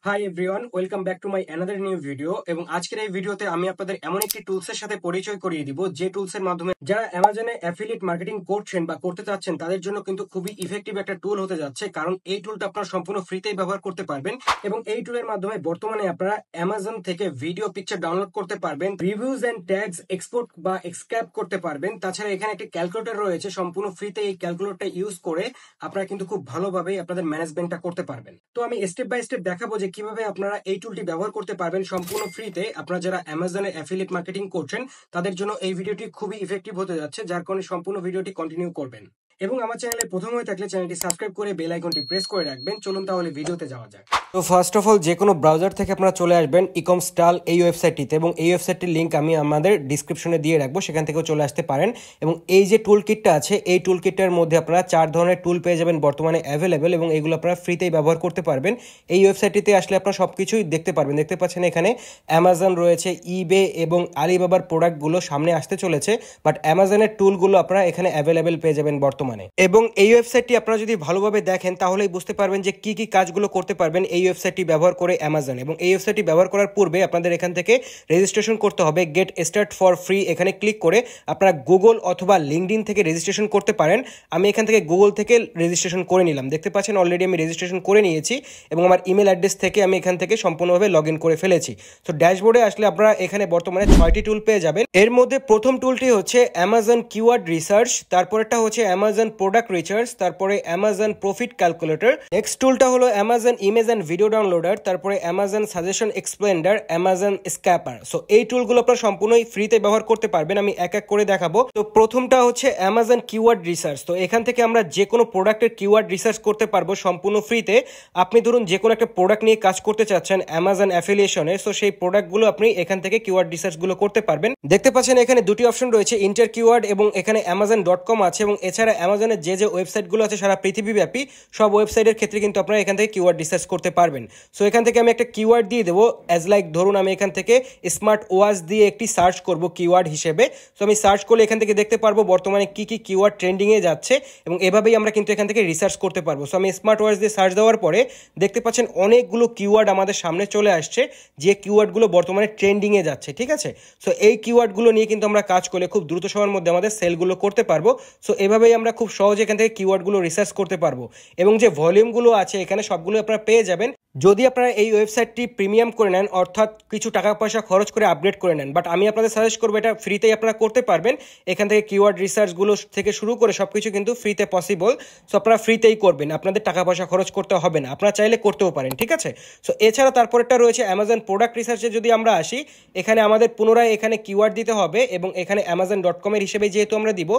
Hi everyone, welcome back to my another new video. এবং আজকের এই ভিডিওতে আমি আপনাদের এমন একটি টুলসের সাথে পরিচয় করিয়ে দিব, যে টুলসের মাধ্যমে যারা অ্যামাজনে অ্যাফিলিয়েট মার্কেটিং করছেন বা করতে চাচ্ছেন তাদের জন্য কিন্তু খুবই ইফেক্টিভ একটা টুল হতে যাচ্ছে। কারণ এই টুলটা আপনারা সম্পূর্ণ ফ্রিতেই ব্যবহার করতে পারবেন এবং এই টুলের মাধ্যমে বর্তমানে আপনারা অ্যামাজন থেকে ভিডিও পিকচার ডাউনলোড করতে পারবেন, রিভিউজ এন্ড ট্যাগস এক্সপোর্ট বা এক্সক্যাপ করতে পারবেন। তাছাড়া এখানে একটি ক্যালকুলেটর রয়েছে, সম্পূর্ণ ফ্রিতে এই ক্যালকুলেটরটা ইউজ করে আপনারা কিন্তু খুব ভালোভাবে আপনাদের ম্যানেজমেন্টটা করতে পারবেন। তো আমি স্টেপ বাই স্টেপ দেখাবো যে কিভাবে আপনারা এই টুলটি ব্যবহার করতে পারবেন সম্পূর্ণ ফ্রিতে। আপনারা যারা অ্যামাজনে অ্যাফিলিয়েট মার্কেটিং করছেন তাদের জন্য এই ভিডিওটি খুবই ইফেক্টিভ হতে যাচ্ছে, যার কারণে সম্পূর্ণ ভিডিওটি কন্টিনিউ করবেন এবং আমার চ্যানেলে প্রথম হয়ে থাকলে চ্যানেলটি সাবস্ক্রাইব করে বেল আইকনটি প্রেস করে রাখবেন। চলুন তাহলে ভিডিওতে যাওয়া যাক। তো ফার্স্ট অফ অল যে কোনো ব্রাউজার থেকে আপনারা চলে আসবেন ইকমস্টাল এই ওয়েবসাইটটিতে, এবং এই ওয়েবসাইটটির লিঙ্ক আমি আমাদের ডিসক্রিপশনে দিয়ে রাখবো, সেখান থেকেও চলে আসতে পারেন। এবং এই যে টুল কিটটা আছে, এই টুল কিটটার মধ্যে আপনারা 4 ধরনের টুল পেয়ে যাবেন বর্তমানে অ্যাভেলেবেল, এবং এগুলো আপনারা ফ্রিতেই ব্যবহার করতে পারবেন। এই ওয়েবসাইটটিতে আসলে আপনারা সব কিছুই দেখতে পারবেন। দেখতে পাচ্ছেন এখানে অ্যামাজন রয়েছে, ইবে এবং আলিবাবার প্রোডাক্টগুলো সামনে আসতে চলেছে, বাট অ্যামাজনের টুলগুলো আপনারা এখানে অ্যাভেলেবেল পেয়ে যাবেন বর্তমানে। এবং এই ওয়েবসাইটটি আপনারা যদি ভালোভাবে দেখেন তাহলেই বুঝতে পারবেন যে কি কি কাজগুলো করতে পারবেন এই ওয়েবসাইটটি ব্যবহার করে অ্যামাজন। এবং এই ওয়েবসাইটটি ব্যবহার করার পূর্বে আপনাদের এখান থেকে রেজিস্ট্রেশন করতে হবে। গেট স্টার্ট ফর ফ্রি এখানে ক্লিক করে আপনারা গুগল অথবা লিঙ্কডইন থেকে রেজিস্ট্রেশন করতে পারেন। আমি এখান থেকে গুগল থেকে রেজিস্ট্রেশন করে নিলাম। দেখতে পাচ্ছেন অলরেডি আমি রেজিস্ট্রেশন করে নিয়েছি এবং আমার ইমেল অ্যাড্রেস থেকে আমি এখান থেকে সম্পূর্ণভাবে লগ ইন করে ফেলেছি। তো ড্যাশবোর্ডে আসলে আপনারা এখানে বর্তমানে 6টি টুল পেয়ে যাবেন। এর মধ্যে প্রথম টুলটি হচ্ছে অ্যামাজন কিওয়ার্ড রিসার্চ, তারপরেটা হচ্ছে অ্যামাজন প্রোডাক্ট রিসার্চ, তারপরে অ্যামাজন প্রফিট ক্যালকুলেটর। নেক্সট টুলটা হলো Amazon image and video downloader, তারপরে Amazon suggestion expander, Amazon scraper. So এই টুলগুলো আপনারা সম্পূর্ণই ফ্রিতে ব্যবহার করতে পারবেন। আমি এক এক করে দেখাবো। তো প্রথমটা হচ্ছে অ্যামাজন কিওয়ার্ড রিসার্চ। তো এখান থেকে আমরা যে কোনো প্রোডাক্টের কিওয়ার্ড রিসার্চ করতে পারবো সম্পূর্ণ ফ্রিতে। আপনি ধরুন যে কোনো একটা প্রোডাক্ট নিয়ে কাজ করতে চাচ্ছেন অ্যামাজন অ্যাফিলিয়েশনে, সো সেই প্রোডাক্টগুলো আপনি এখান থেকে কিওয়ার্ড রিসার্চগুলো করতে পারবেন। দেখতে পাচ্ছেন এখানে দুটি অপশন রয়েছে, ইন্টার কিওয়ার্ড এবং এখানে amazon.com আছে। এবং এছাড়া অ্যামাজনের যে যে ওয়েবসাইটগুলো আছে সারা পৃথিবীব্যাপী সব ওয়েবসাইটের ক্ষেত্রে কিন্তু আপনারা এখান থেকে কিওয়ার্ড রিসার্চ করতে পারবেন। সো এখান থেকে আমি একটা কিওয়ার্ড দিয়ে দেবো, অ্যাজ লাইক ধরুন আমি এখান থেকে স্মার্ট ওয়াচ দিয়ে একটি সার্চ করব কিওয়ার্ড হিসেবে। সো আমি সার্চ করলে এখান থেকে দেখতে পারবো বর্তমানে কি কি কিওয়ার্ড ট্রেন্ডিংয়ে যাচ্ছে, এবং এভাবেই আমরা কিন্তু এখান থেকে রিসার্চ করতে পারবো। সো আমি স্মার্ট ওয়াচ দিয়ে সার্চ দেওয়ার পরে দেখতে পাচ্ছেন অনেকগুলো কিওয়ার্ড আমাদের সামনে চলে আসছে, যে কিওয়ার্ডগুলো বর্তমানে ট্রেন্ডিংয়ে যাচ্ছে। ঠিক আছে, সো এই কিওয়ার্ডগুলো নিয়ে কিন্তু আমরা কাজ করলে খুব দ্রুত সময়ের মধ্যে আমাদের সেলগুলো করতে পারবো। সো এভাবেই আমরা খুব সহজে এখান থেকে কিওয়ার্ডগুলো রিসার্চ করতে পারবো। এবং যে ভলিউমগুলো আছে এখানে সবগুলো আপনারা পেয়ে যাবেন যদি আপনারা এই ওয়েবসাইটটি প্রিমিয়াম করে নেন, অর্থাৎ কিছু টাকা পয়সা খরচ করে আপগ্রেড করে নেন। বাট আমি আপনাদের সাজেস্ট করবো এটা ফ্রিতেই আপনারা করতে পারবেন। এখান থেকে কিওয়ার্ড রিসার্চগুলো থেকে শুরু করে সব কিছু কিন্তু ফ্রিতে পসিবল। সো আপনারা ফ্রিতেই করবেন, আপনাদের টাকা পয়সা খরচ করতে হবে না, আপনারা চাইলে করতেও পারেন। ঠিক আছে, সো এছাড়া তারপরেরটা রয়েছে অ্যামাজন প্রোডাক্ট রিসার্চে। যদি আমরা আসি, এখানে আমাদের পুনরায় এখানে কিওয়ার্ড দিতে হবে, এবং এখানে amazon.com এর হিসেবে যেহেতু আমরা দিব,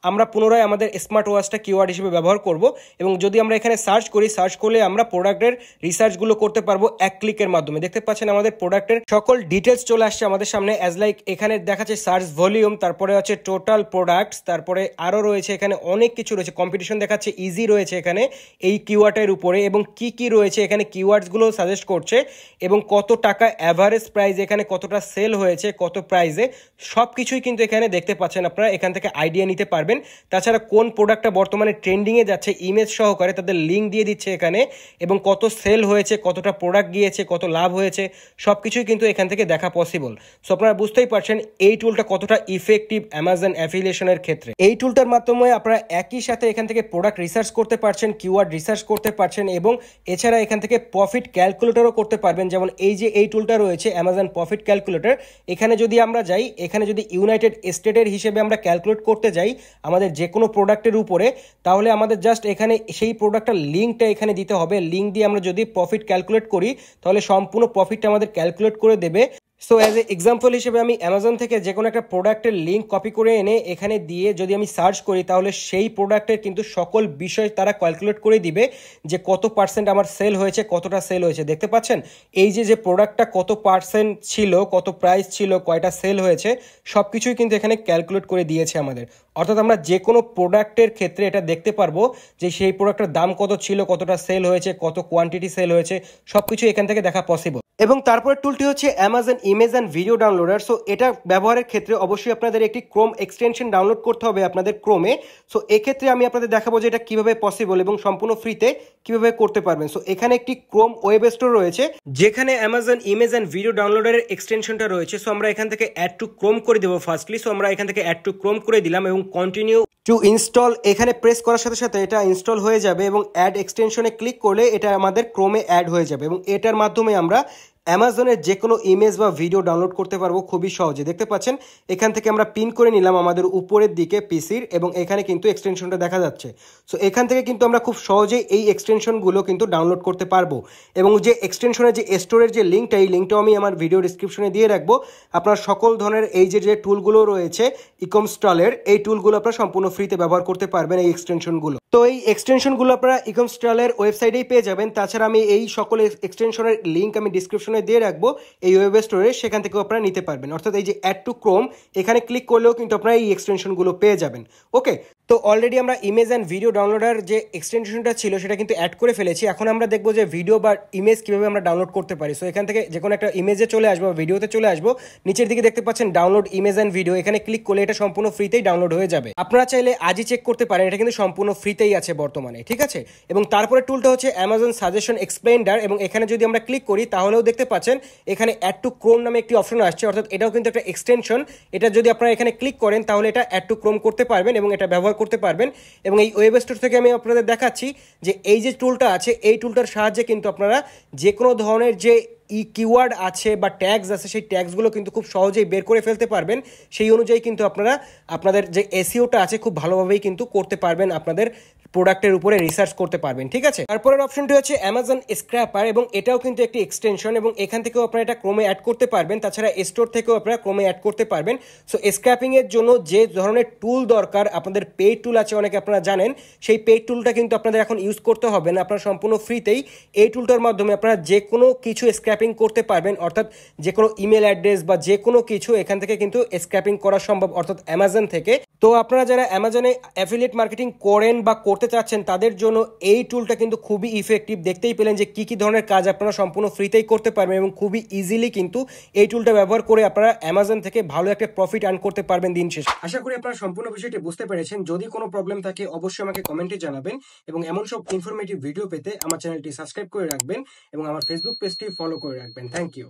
আমরা পুনরায় আমাদের স্মার্ট ওয়াচটা কিওয়ার্ড হিসেবে ব্যবহার করব। এবং যদি আমরা এখানে সার্চ করি, সার্চ করলে আমরা প্রোডাক্টের রিসার্চগুলো করতে পারবো এক ক্লিকের মাধ্যমে। দেখতে পাচ্ছেন আমাদের প্রোডাক্টের সকল ডিটেলস চলে আসছে আমাদের সামনে, অ্যাজ লাইক এখানে দেখাচ্ছে সার্চ ভলিউম, তারপরে হচ্ছে টোটাল প্রোডাক্টস, তারপরে আরও রয়েছে এখানে অনেক কিছু রয়েছে, কম্পিটিশন দেখাচ্ছে, ইজি রয়েছে এখানে এই কিওয়ার্ডের উপরে, এবং কি কি রয়েছে এখানে কিওয়ার্ডসগুলো সাজেস্ট করছে, এবং কত টাকা অ্যাভারেজ প্রাইস, এখানে কতটা সেল হয়েছে, কত প্রাইসে, সব কিছুই কিন্তু এখানে দেখতে পাচ্ছেন। আপনারা এখান থেকে আইডিয়া নিতে পারবেন। তাছাড়া কোন প্রোডাক্টটা বর্তমানে ট্রেন্ডিংয়ে যাচ্ছে ইমেজ সহকারে তাদের লিঙ্ক দিয়ে দিচ্ছে এখানে, এবং কত সেল হয়েছে, কতটা প্রোডাক্ট গিয়েছে, কত লাভ হয়েছে, সব কিছুই কিন্তু এখান থেকে দেখা পসিবল। সো আপনারা বুঝতেই পারছেন এই টুলটা কতটা ইফেক্টিভ অ্যামাজন অ্যাফিলিয়েশনের ক্ষেত্রে। এই টুলটার মাধ্যমে আপনারা একই সাথে এখান থেকে প্রোডাক্ট রিসার্চ করতে পারছেন, কিওয়ার্ড রিসার্চ করতে পারছেন, এবং এছাড়া এখান থেকে প্রফিট ক্যালকুলেটরও করতে পারবেন। যেমন এই যে এই টুলটা রয়েছে অ্যামাজন প্রফিট ক্যালকুলেটর, এখানে যদি আমরা যাই, এখানে যদি ইউনাইটেড স্টেটের হিসেবে আমরা ক্যালকুলেট করতে যাই আমাদের যে কোনো প্রোডাক্টের উপরে, তাহলে আমাদের জাস্ট এখানে সেই প্রোডাক্টটার লিঙ্কটা এখানে দিতে হবে। লিঙ্ক দিয়ে আমরা যদি প্রফিট ক্যালকুলেট করি তাহলে সম্পূর্ণ প্রফিটটা আমাদের ক্যালকুলেট করে দেবে। সো অ্যাজ এ এক্সাম্পল হিসেবে আমি অ্যামাজন থেকে যে কোনো একটা প্রোডাক্টের লিঙ্ক কপি করে এনে এখানে দিয়ে যদি আমি সার্চ করি, তাহলে সেই প্রোডাক্টের কিন্তু সকল বিষয় তারা ক্যালকুলেট করে দিবে, যে কত পার্সেন্ট আমার সেল হয়েছে, কতটা সেল হয়েছে। দেখতে পাচ্ছেন এই যে প্রোডাক্টটা কত পার্সেন্ট ছিল, কত প্রাইস ছিল, কয়টা সেল হয়েছে, সব কিছুই কিন্তু এখানে ক্যালকুলেট করে দিয়েছে আমাদের। অর্থাৎ আমরা যে কোনো প্রোডাক্টের ক্ষেত্রে এটা দেখতে পারবো যে সেই প্রোডাক্টের দাম কত ছিল, কতটা সেল হয়েছে, কত কোয়ান্টিটি সেল হয়েছে, সব কিছু এখান থেকে দেখা পসিবল। এবং তারপরে টুলটি হচ্ছে Amazon image and video downloader. So এটা ব্যবহারের ক্ষেত্রে অবশ্যই আপনাদের একটি ক্রোম এক্সটেনশন ডাউনলোড করতে হবে আপনাদের ক্রোমে। সো এক্ষেত্রে আমি আপনাদের দেখাবো যে এটা কিভাবে পসিবল এবং সম্পূর্ণ ফ্রিতে কিভাবে করতে পারবেন। সো এখানে একটি ক্রোম ওয়েব স্টোর রয়েছে যেখানে অ্যামাজন ইমেজ অ্যান্ড ভিডিও ডাউনলোডারের এক্সটেনশনটা রয়েছে। সো আমরা এখান থেকে অ্যাড টু ক্রোম করে দেবো ফার্স্টলি। সো আমরা এখান থেকে অ্যাড টু ক্রোম করে দিলাম এবং কন্টিনিউ টু ইনস্টল এখানে প্রেস করার সাথে সাথে এটা ইনস্টল হয়ে যাবে এবং অ্যাড এক্সটেনশনে ক্লিক করলে এটা আমাদের ক্রোমে অ্যাড হয়ে যাবে এবং এটার মাধ্যমে আমরা অ্যামাজনের যে কোনো ইমেজ বা ভিডিও ডাউনলোড করতে পারবো খুবই সহজে। দেখতে পাচ্ছেন এখান থেকে আমরা পিন করে নিলাম আমাদের উপরের দিকে পিসির এবং এখানে কিন্তু এক্সটেনশনটা দেখা যাচ্ছে। সো এখান থেকে কিন্তু আমরা খুব সহজেই এই এক্সটেনশনগুলো কিন্তু ডাউনলোড করতে পারবো এবং যে এক্সটেনশনের যে স্টোরের যে লিঙ্কটা, এই লিঙ্কটাও আমি আমার ভিডিও ডিসক্রিপশনে দিয়ে রাখবো। আপনার সকল ধরনের এই যে টুলগুলো রয়েছে ইকমস্টলের, এই টুলগুলো আপনারা সম্পূর্ণ ফ্রিতে ব্যবহার করতে পারবেন এই এক্সটেনশনগুলো। তো এই এক্সটেনশনগুলো আপনারা ইকমস্টলের ওয়েবসাইটেই পেয়ে যাবেন। তাছাড়া আমি এই সকল এক্সটেনশনের লিঙ্ক আমি ডিসক্রিপশনে দিয়ে রাখবো এই ওয়েব স্টোরে, সেখান থেকেও আপনারা নিতে পারবেন। অর্থাৎ এই যে অ্যাড টু ক্রোম এখানে ক্লিক করলেও কিন্তু আপনারা এই এক্সটেনশনগুলো পেয়ে যাবেন। ওকে, তো অলরেডি আমরা ইমেজ অ্যান্ড ভিডিও ডাউনলোডার যে এক্সটেনশনটা ছিল সেটা কিন্তু অ্যাড করে ফেলেছি। এখন আমরা দেখবো যে ভিডিও বা ইমেজ কীভাবে আমরা ডাউনলোড করতে পারি। সো এখান থেকে যে কোনো একটা ইমেজে চলে আসবো বা ভিডিওতে চলে আসবো, নিচের দিকে দেখতে পাচ্ছেন ডাউনলোড ইমেজ অ্যান্ড ভিডিও, এখানে ক্লিক করলে এটা সম্পূর্ণ ফ্রিতেই ডাউনলোড হয়ে যাবে। আপনারা চাইলে আজই চেক করতে পারেন, এটা কিন্তু সম্পূর্ণ ফ্রিতেই আছে বর্তমানে, ঠিক আছে। এবং তারপরে টুলটা হচ্ছে অ্যামাজন সাজেশন এক্সপ্লেন্ডার এবং এখানে যদি আমরা ক্লিক করি তাহলেও দেখতে পাচ্ছেন এখানে অ্যাড টু ক্রোম নামে একটি অপশন আসছে, অর্থাৎ এটাও কিন্তু একটা এক্সটেনশন। এটা যদি আপনারা এখানে ক্লিক করেন তাহলে এটা অ্যাড টু ক্রোম করতে পারবেন এবং এটা ব্যবহার করতে পারবেন। এবং এই ওয়েব স্টোর থেকে আমি আপনাদের দেখাচ্ছি যে এই যে টুলটা আছে, এই টুলটার সাহায্যে কিন্তু আপনারা যে কোনো ধরনের যে কিওয়ার্ড আছে বা ট্যাগস আছে সেই ট্যাগসগুলো কিন্তু খুব সহজেই বের করে ফেলতে পারবেন। সেই অনুযায়ী কিন্তু আপনারা আপনাদের যে এসইওটা আছে খুব ভালোভাবেই কিন্তু করতে পারবেন, আপনাদের প্রোডাক্টের উপরে রিসার্চ করতে পারবেন, ঠিক আছে। তারপরের অপশনটি হচ্ছে অ্যামাজন স্ক্র্যাপার এবং এটাও কিন্তু একটি এক্সটেনশন এবং এখান থেকেও আপনারা এটা ক্রোমে অ্যাড করতে পারবেন। তাছাড়া স্টোর থেকেও আপনারা ক্রোমে অ্যাড করতে পারবেন। সো স্ক্র্যাপিংয়ের জন্য যে ধরনের টুল দরকার, আপনাদের পেইড টুল আছে অনেকে আপনারা জানেন, সেই পেইড টুলটা কিন্তু আপনাদের এখন ইউজ করতে হবে না, আপনারা সম্পূর্ণ ফ্রিতেই এই টুলটার মাধ্যমে আপনারা যে কোনো কিছু স্ক্র্যাপিং করতে পারবেন। অর্থাৎ যে কোনো ইমেল অ্যাড্রেস বা যে কোনো কিছু এখান থেকে কিন্তু স্ক্র্যাপিং করা সম্ভব, অর্থাৎ অ্যামাজন থেকে। তো আপনারা যারা অ্যামাজনে অ্যাফিলিয়েট মার্কেটিং করেন বা করতে চাচ্ছেন তাদের জন্য এই টুলটা কিন্তু খুবই ইফেক্টিভ। দেখতেই পেলেন যে কি কি ধরনের কাজ আপনারা সম্পূর্ণ ফ্রিতেই করতে পারবেন এবং খুবই ইজিলি কিন্তু এই টুলটা ব্যবহার করে আপনারা অ্যামাজন থেকে ভালো একটা প্রফিট আর্ন করতে পারবেন দিন শেষে। আশা করি আপনারা সম্পূর্ণ বিষয়টি বুঝতে পেরেছেন। যদি কোনো প্রবলেম থাকে অবশ্যই আমাকে কমেন্টে জানাবেন এবং এমন সব ইনফরমেটিভ ভিডিও পেতে আমার চ্যানেলটি সাবস্ক্রাইব করে রাখবেন এবং আমার ফেসবুক পেজটি ফলো করে রাখবেন। Thank you.